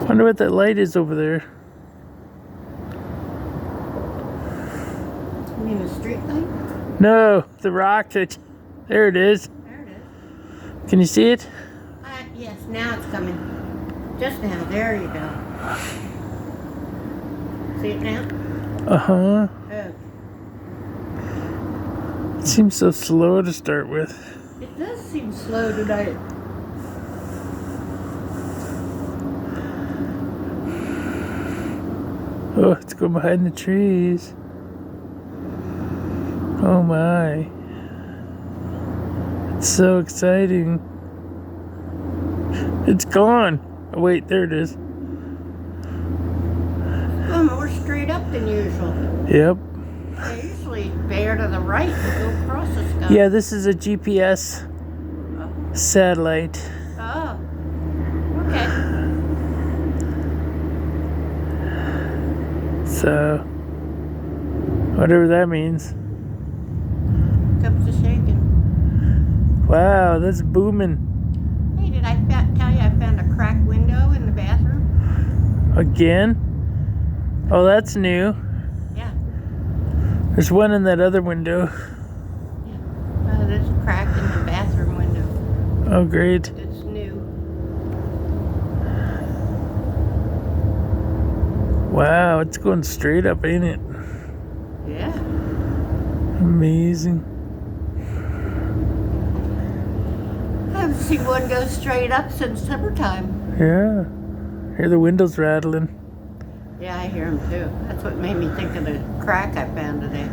Wonder what that light is over there. You mean the street light? No, the rocket. There it is. There it is. Can you see it? Yes, now it's coming. Just now. There you go. See it now? Uh-huh. Oh. It seems so slow to start with. It does seem slow tonight. Oh, it's going behind the trees. Oh my. It's so exciting. It's gone. Oh wait, there it is. It's going more straight up than usual. Yep. They usually bear to the right and go across the sky. Yeah, this is a GPS satellite. Oh. Okay. So, whatever that means. Comes to shaking. Wow, that's booming. Hey, did I tell you I found a cracked window in the bathroom? Again? Oh, that's new. Yeah. There's one in that other window. Yeah. There's a crack in the bathroom window. Oh, great. It's new. Wow, it's going straight up, ain't it? Yeah. Amazing. I haven't seen one go straight up since summertime. Yeah. Hear the windows rattling. Yeah, I hear them too. That's what made me think of the crack I found today.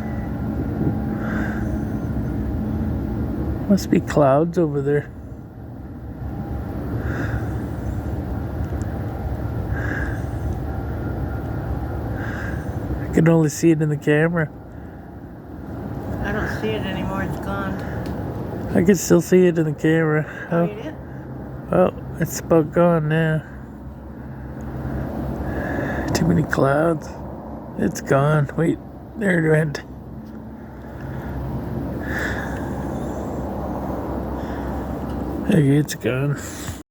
Must be clouds over there. I can only see it in the camera. I don't see it anymore. It's gone. I can still see it in the camera. Oh, you did? Oh, it's about gone now. Too many clouds. It's gone. Wait, there it went. Okay, it's gone.